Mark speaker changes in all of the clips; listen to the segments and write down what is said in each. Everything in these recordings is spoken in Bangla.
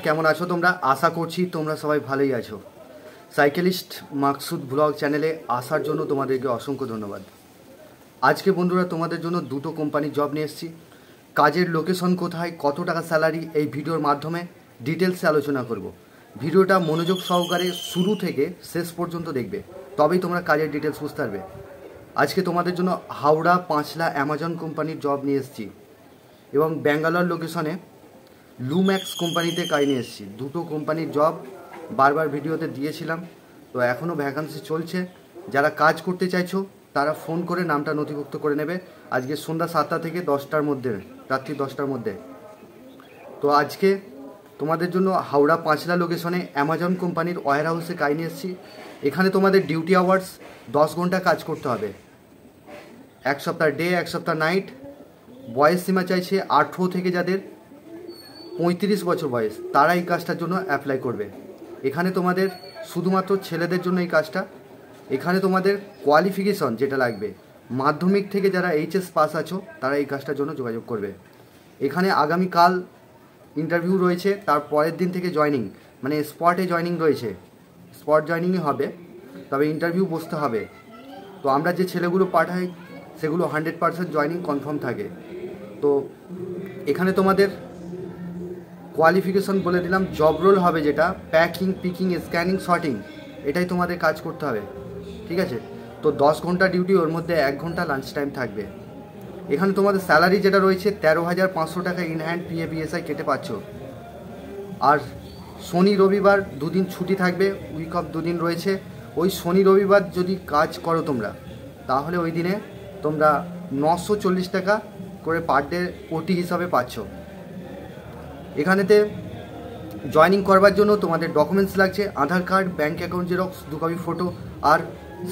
Speaker 1: কেমন আছো তোমরা? আশা করছি তোমরা সবাই ভালোই আছো। সাইকেলিস্ট মাকসুদ ব্লগ চ্যানেলে আসার জন্য তোমাদেরকে অসংখ্য ধন্যবাদ। আজকে বন্ধুরা তোমাদের জন্য দুটো কোম্পানির জব নিয়ে এসেছি। কাজের লোকেশন কোথায়, কত টাকা স্যালারি, এই ভিডিওর মাধ্যমে ডিটেলসে আলোচনা করব। ভিডিওটা মনোযোগ সহকারে শুরু থেকে শেষ পর্যন্ত দেখবে, তবেই তোমরা কাজের ডিটেলস বুঝতে পারবে। আজকে তোমাদের জন্য হাওড়া পাঁচলা অ্যামাজন কোম্পানির জব নিয়ে এসেছি এবং ব্যাঙ্গালোর লোকেশনে লুম্যাক্স কোম্পানিতে কাজ নিয়ে এসেছি। দুটো কোম্পানির জব বারবার ভিডিওতে দিয়েছিলাম, তো এখনও ভ্যাকান্সি চলছে। যারা কাজ করতে চাইছো তারা ফোন করে নামটা নথিভুক্ত করে নেবে। আজকে সন্ধ্যা 7টা থেকে 10টার মধ্যে, রাত্রি 10টার মধ্যে। তো আজকে তোমাদের জন্য হাওড়া পাঁচলা লোকেশনে অ্যামাজন কোম্পানির ওয়্যার হাউসে কাজ নিয়ে এসেছি। এখানে তোমাদের ডিউটি আওয়ার্স 10 ঘন্টা কাজ করতে হবে, 1 সপ্তাহ ডে 1 সপ্তাহ নাইট। বয়স সীমা চাইছে 18 থেকে যাদের 35 বছর বয়স তারা এই কাজটার জন্য অ্যাপ্লাই করবে। এখানে তোমাদের শুধুমাত্র ছেলেদের জন্য এই কাজটা। এখানে তোমাদের কোয়ালিফিকেশন যেটা লাগবে, মাধ্যমিক থেকে যারা এইচএস পাস আছো তারা এই কাজটার জন্য যোগাযোগ করবে। এখানে আগামীকাল ইন্টারভিউ রয়েছে, তার পরের দিন থেকে জয়নিং, মানে স্পটে জয়নিং রয়েছে। স্পট জয়নিংই হবে, তবে ইন্টারভিউ বসতে হবে। তো আমরা যে ছেলেগুলো পাঠাই সেগুলো 100% জয়নিং কনফার্ম থাকে। তো এখানে তোমাদের কোয়ালিফিকেশন বলে দিলাম। জব রোল হবে যেটা প্যাকিং, পিকিং, স্ক্যানিং, শর্টিং, এটাই তোমাদের কাজ করতে হবে, ঠিক আছে? তো 10 ঘন্টা ডিউটি, ওর মধ্যে 1 ঘন্টা লাঞ্চ টাইম থাকবে। এখানে তোমাদের স্যালারি যেটা রয়েছে 13,500 টাকা ইন হ্যান্ড, পিএফ বিএসআই কেটে পাচ্ছ। আর শনি রবিবার দুদিন ছুটি থাকবে, উইক অফ দুদিন রয়েছে। ওই শনি রবিবার যদি কাজ করো তোমরা, তাহলে ওই দিনে তোমরা 940 টাকা করে পার ডে ওটি হিসাবে পাচ্ছ। এখানেতে জয়েনিং করবার জন্য তোমাদের ডকুমেন্টস লাগছে Aadhaar card, bank account xerox, 2 copy photo আর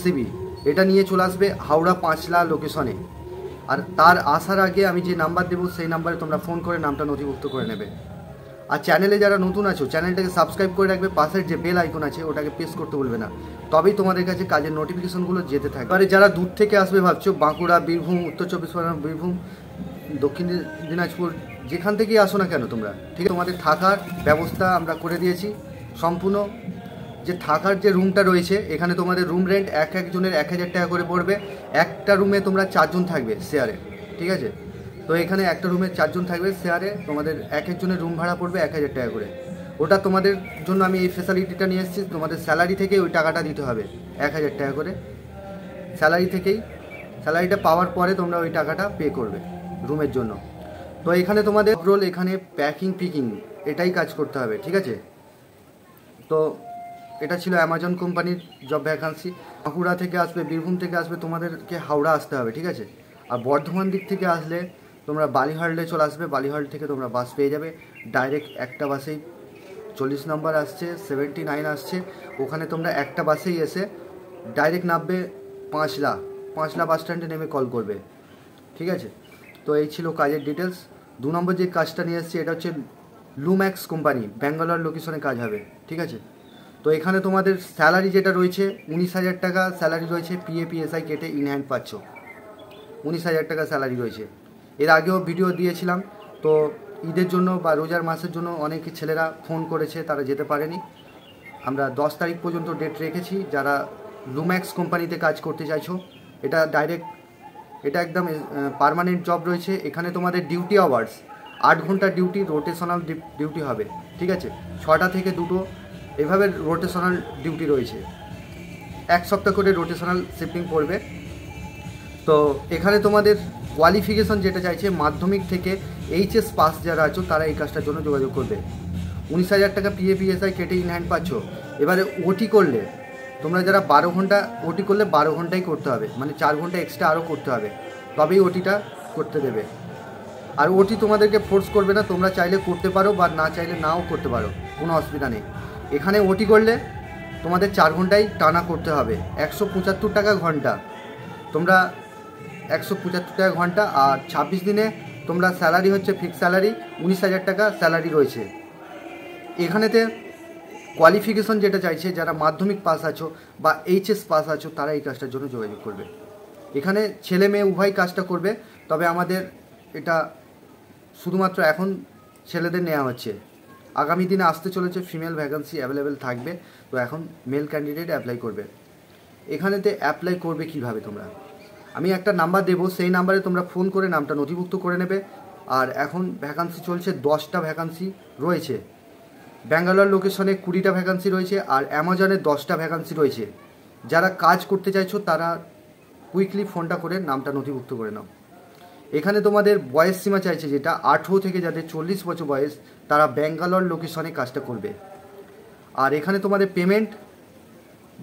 Speaker 1: সিবি। এটা নিয়ে চলে আসবে হাওড়া পাঁচলা লোকেশনে। আর তার আসার আগে আমি যে নাম্বার দেবো সেই নাম্বারে তোমরা ফোন করে নামটা নথিভুক্ত করে নেবে। আর চ্যানেলে যারা নতুন আছো চ্যানেলটাকে সাবস্ক্রাইব করে রাখবে, পাশের যে বেল আইকন আছে ওটাকে প্রেস করতে বলবে না, তবেই তোমাদের কাছে কাজের নোটিফিকেশনগুলো যেতে থাকে। এবারে যারা দূর থেকে আসবে ভাবছো, বাঁকুড়া, বীরভূম, উত্তর 24 পরগনা, বীরভূম, দক্ষিণ দিনাজপুর, যেখান থেকেই আসো না কেন তোমরা, ঠিক আছে? তোমাদের থাকার ব্যবস্থা আমরা করে দিয়েছি সম্পূর্ণ। যে থাকার যে রুমটা রয়েছে, এখানে তোমাদের রুম রেন্ট একজনের 1000 টাকা করে পড়বে। একটা রুমে তোমরা 4 জন থাকবে শেয়ারে, ঠিক আছে? তো এখানে একটা রুমে 4 জন থাকবে শেয়ারে, তোমাদের একজনের রুম ভাড়া পড়বে 1000 টাকা করে। ওটা তোমাদের জন্য আমি এই ফ্যাসিলিটিটা নিয়ে এসেছি। তোমাদের স্যালারি থেকেই ওই টাকাটা দিতে হবে, 1000 টাকা করে স্যালারি থেকেই। স্যালারিটা পাওয়ার পরে তোমরা ওই টাকাটা পে করবে রুমের জন্য। তো এখানে তোমাদের রোল, এখানে প্যাকিং, পিকিং, এটাই কাজ করতে হবে, ঠিক আছে? তো এটা ছিল অ্যামাজন কোম্পানির জব ভ্যাকান্সি। বাঁকুড়া থেকে আসবে, বীরভূম থেকে আসবে, তোমাদেরকে হাওড়া আসতে হবে, ঠিক আছে? আর বর্ধমান দিক থেকে আসলে তোমরা বালিহাল্ডে চলে আসবে। বালিহাল্ড থেকে তোমরা বাস পেয়ে যাবে ডাইরেক্ট। একটা বাসেই 40 নম্বর আসছে, 79 আসছে, ওখানে তোমরা একটা বাসেই এসে ডাইরেক্ট নামবে পাঁচলা বাস স্ট্যান্ডে নেমে কল করবে, ঠিক আছে? তো এই ছিল কাজের ডিটেলস। 2 নম্বর যে কাজটা নিয়ে এসেছি এটা হচ্ছে লুম্যাক্স কোম্পানি, ব্যাঙ্গালোর লোকেশনে কাজ হবে, ঠিক আছে? তো এখানে তোমাদের স্যালারি যেটা রয়েছে 19,000 টাকা স্যালারি রয়েছে, পিএফ পিএসআই কেটে ইন হ্যান্ড পাচ্ছ। 19,000 টাকা স্যালারি রয়েছে। এর আগেও ভিডিও দিয়েছিলাম। তো ঈদের জন্য বা রোজার মাসের জন্য অনেক ছেলেরা ফোন করেছে, তারা যেতে পারেনি। আমরা 10 তারিখ পর্যন্ত ডেট রেখেছি। যারা লুম্যাক্স কোম্পানিতে কাজ করতে চাইছো, এটা ডাইরেক্ট, এটা একদম পার্মানেন্ট জব রয়েছে। এখানে তোমাদের ডিউটি আওয়ার্স 8 ঘন্টা ডিউটি, রোটেশনাল ডিউটি হবে, ঠিক আছে? 6টা থেকে 2টো এভাবে রোটেশনাল ডিউটি রয়েছে। 1 সপ্তাহ করে রোটেশনাল শিফটিং পড়বে। তো এখানে তোমাদের কোয়ালিফিকেশন যেটা চাইছে, মাধ্যমিক থেকে এইচএস পাস যারা আছো তারা এই কাজটার জন্য যোগাযোগ করবে। 19,000 টাকা পিএফ পিএসআই কেটে ইন হ্যান্ড পাচ্ছ। এবারে ওটি করলে তোমরা যারা 12 ঘন্টা ওটি করলে 12 ঘন্টাই করতে হবে, মানে 4 ঘন্টা এক্সট্রা আরও করতে হবে, তবেই ওটিটা করতে দেবে। আর ওটি তোমাদেরকে ফোর্স করবে না, তোমরা চাইলে করতে পারো বা না চাইলে নাও করতে পারো, কোনো অসুবিধা নেই। এখানে ওটি করলে তোমাদের 4 ঘন্টাই টানা করতে হবে, 175 টাকা ঘন্টা। তোমরা 175 টাকা ঘন্টা। আর 26 দিনে তোমরা স্যালারি হচ্ছে ফিক্স স্যালারি, 19,000 টাকা স্যালারি রয়েছে। এখানেতে কোয়ালিফিকেশন যেটা চাইছে, যারা মাধ্যমিক পাস আছো বা এইচএস পাস আছো তারা এই কাজটার জন্য যোগাযোগ করবে। এখানে ছেলে মেয়ে উভয় কাজটা করবে, তবে আমাদের এটা শুধুমাত্র এখন ছেলেদের নেওয়া হচ্ছে। আগামী দিনে আসতে চলেছে ফিমেল ভ্যাকেন্সি অ্যাভেলেবেল থাকবে। তো এখন মেল ক্যান্ডিডেট অ্যাপ্লাই করবে। এখানেতে অ্যাপ্লাই করবে কিভাবে তোমরা, আমি একটা নাম্বার দেবো, সেই নাম্বারে তোমরা ফোন করে নামটা নথিভুক্ত করে নেবে। আর এখন ভ্যাকান্সি চলছে 10টা ভ্যাকান্সি রয়েছে, ব্যাঙ্গালোর লোকেশনে 20টা ভ্যাকান্সি রয়েছে, আর অ্যামাজনে 10টা ভ্যাকান্সি রয়েছে। যারা কাজ করতে চাইছো তারা কুইকলি ফোনটা করে নামটা নথিভুক্ত করে নাও। এখানে তোমাদের বয়স সীমা চাইছে যেটা 18 থেকে যাদের 40 বছর বয়স তারা ব্যাঙ্গালোর লোকেশনে কাজটা করবে। আর এখানে তোমাদের পেমেন্ট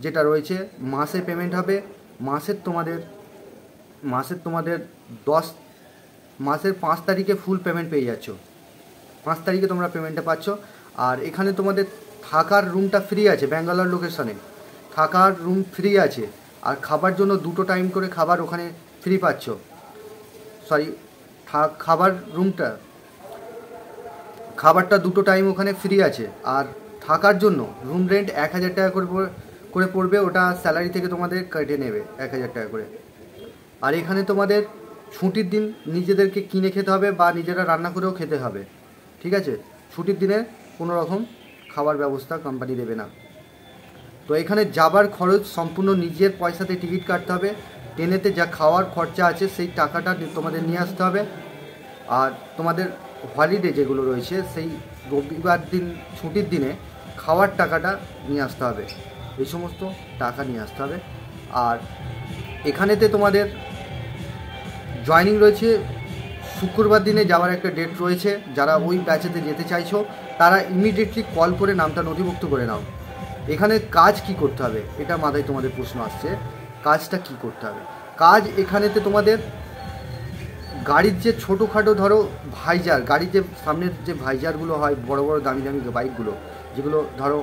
Speaker 1: যেটা রয়েছে মাসে পেমেন্ট হবে। মাসের তোমাদের 5 তারিখে ফুল পেমেন্ট পেয়ে যাচ্ছ, 5 তারিখে তোমরা পেমেন্টটা পাচ্ছ। আর এখানে তোমাদের থাকার রুমটা ফ্রি আছে, ব্যাঙ্গালোর লোকেশনে থাকার রুম ফ্রি আছে। আর খাবার জন্য 2 টাইম করে খাবার ওখানে ফ্রি পাচ্ছ। খাবারটা 2 টাইম ওখানে ফ্রি আছে। আর থাকার জন্য রুম রেন্ট 1000 টাকা করে পড়বে, ওটা স্যালারি থেকে তোমাদের কেটে নেবে 1000 টাকা করে। আর এখানে তোমাদের ছুটির দিন নিজেদেরকে কিনে খেতে হবে বা নিজেরা রান্না করেও খেতে হবে, ঠিক আছে। ছুটির দিনে কোনো রকম খাবার ব্যবস্থা কোম্পানি দেবে না। তো এখানে যাবার খরচ সম্পূর্ণ নিজের পয়সাতে টিকিট কাটতে হবে। ট্রেনেতে যা খাওয়ার খরচা আছে সেই টাকাটা তোমাদের নিয়ে আসতে হবে। আর তোমাদের হলিডে যেগুলো রয়েছে সেই রবিবার দিন ছুটির দিনে খাওয়ার টাকাটা নিয়ে আসতে হবে, এই সমস্ত টাকা নিয়ে আসতে হবে। আর এখানেতে তোমাদের জয়েনিং রয়েছে শুক্রবার দিনে যাওয়ার একটা ডেট রয়েছে। যারা ওই ব্যাচেতে যেতে চাইছো তারা ইমিডিয়েটলি কল করে নামটা নথিভুক্ত করে নাও। এখানে কাজ কি করতে হবে এটা মাথায় তোমাদের প্রশ্ন আসছে, কাজটা কি করতে হবে। কাজ এখানেতে তোমাদের গাড়ির যে ছোটোখাটো ধরো ভাইজার, গাড়ির যে সামনের যে ভাইজারগুলো হয় বড় বড় দামি দামি বাইকগুলো, যেগুলো ধরো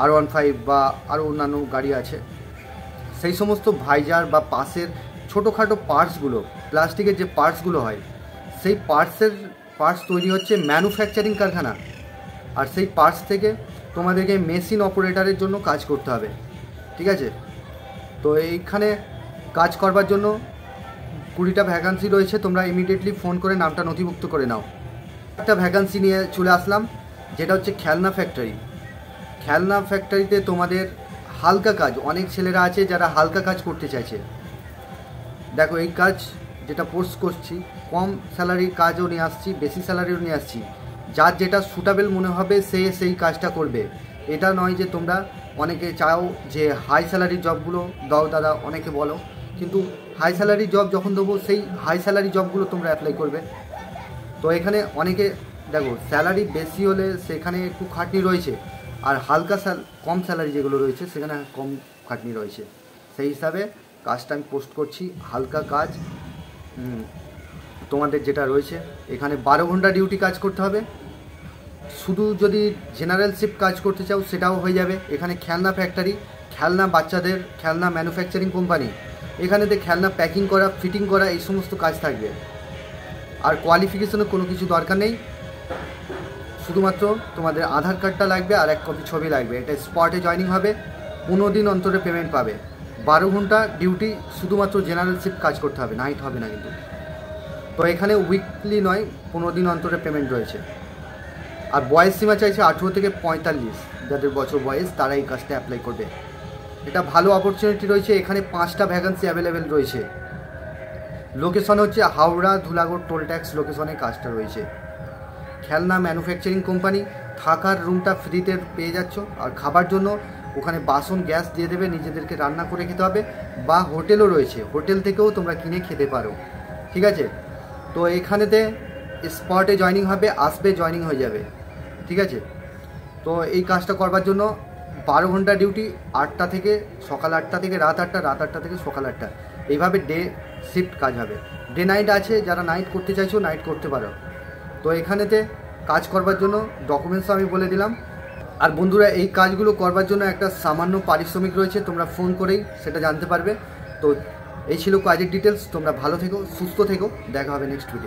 Speaker 1: R15 বা আরও অন্যান্য গাড়ি আছে, সেই সমস্ত ভাইজার বা পাশের ছোটোখাটো পার্টসগুলো, প্লাস্টিকের যে পার্টসগুলো হয় সেই পার্টস তৈরি হচ্ছে ম্যানুফ্যাকচারিং কারখানা। আর সেই পার্টস থেকে তোমাদেরকে মেশিন অপারেটরের জন্য কাজ করতে হবে, ঠিক আছে। তো এইখানে কাজ করবার জন্য 20টা ভ্যাকান্সি রয়েছে, তোমরা ইমিডিয়েটলি ফোন করে নামটা নথিভুক্ত করে নাও। একটা ভ্যাকান্সি নিয়ে চলে আসলাম যেটা হচ্ছে খেলনা ফ্যাক্টরি। খেলনা ফ্যাক্টরিতে তোমাদের হালকা কাজ, অনেক ছেলেরা আছে যারা হালকা কাজ করতে চাইছে। দেখো এই কাজ যেটা পোস্ট করছি কম স্যালারির কাজও নিয়ে আসছি, বেশি স্যালারিও নিয়ে আসছি। যার যেটা সুটেবল মনে হবে সে সেই কাজটা করবে। এটা নয় যে তোমরা অনেকে চাও যে হাই স্যালারি জবগুলো দাও দাদা, অনেকে বলো, কিন্তু হাই স্যালারি জব যখন দেবো সেই হাই স্যালারি জবগুলো তোমরা অ্যাপ্লাই করবে। তো এখানে অনেকে দেখো স্যালারি বেশি হলে সেখানে একটু খাটনি রয়েছে, আর কম স্যালারি যেগুলো রয়েছে সেখানে কম খাটনি রয়েছে। সেই হিসাবে কাজটা আমি পোস্ট করছি, হালকা কাজ। তোমাদের যেটা রয়েছে এখানে 12 ঘন্টা ডিউটি কাজ করতে হবে। শুধু যদি জেনারেল শিফট কাজ করতে চাও সেটাও হয়ে যাবে। এখানে খেলনা ফ্যাক্টরি, খেলনা বাচ্চাদের খেলনা ম্যানুফ্যাকচারিং কোম্পানি, এখানেতে খেলনা প্যাকিং করা, ফিটিং করা, এই সমস্ত কাজ থাকবে। আর কোয়ালিফিকেশনের কোনো কিছু দরকার নেই, শুধুমাত্র তোমাদের আধার কার্ডটা লাগবে আর 1 কপি ছবি লাগবে। এটা স্পটে জয়েনিং হবে, 15 দিন অন্তরে পেমেন্ট পাবে। 12 ঘন্টা ডিউটি, শুধুমাত্র জেনারেল শিফট কাজ করতে হবে, নাইট হবে না কিন্তু। তো এখানে উইকলি নয়, 15 দিন অন্তরে পেমেন্ট রয়েছে। আর বয়স সীমা চাইছে 18 থেকে 45 যাদের বছর বয়স তারা এই কাজটা অ্যাপ্লাই করবে। এটা ভালো অপরচুনিটি রয়েছে। এখানে 5টা ভ্যাকান্সি অ্যাভেলেবেল রয়েছে। লোকেশন হচ্ছে হাওড়া ধুলাগড় টোল ট্যাক্স লোকেশনে কাজটা রয়েছে। খেলনা ম্যানুফ্যাকচারিং কোম্পানি, থাকার রুমটা ফ্রিতে পেয়ে যাচ্ছ। আর খাবার জন্য ওখানে বাসন গ্যাস দিয়ে দেবে, নিজেদেরকে রান্না করে খেতে হবে। বা হোটেলও রয়েছে, হোটেল থেকেও তোমরা কিনে খেতে পারো, ঠিক আছে। তো এখানেতে স্পটে জয়েনিং হবে, আসবে জয়েনিং হয়ে যাবে, ঠিক আছে। তো এই কাজটা করবার জন্য 12 ঘন্টা ডিউটি, 8টা থেকে সকাল 8টা থেকে রাত 8টা, রাত 8টা থেকে সকাল 8টা, এইভাবে ডে শিফট কাজ হবে। ডে নাইট আছে, যারা নাইট করতে চাইছো নাইট করতে পারো। তো এখানেতে কাজ করবার জন্য ডকুমেন্টস আমি বলে দিলাম। আর বন্ধুরা এই কাজগুলো করবার জন্য একটা সামান্য পারিশ্রমিক রয়েছে, তোমরা ফোন করেই সেটা জানতে পারবে। তো এই ছিল কাজের ডিটেলস। তোমরা ভালো থেকো, সুস্থ থেকো, দেখা হবে নেক্সট ভিডিও।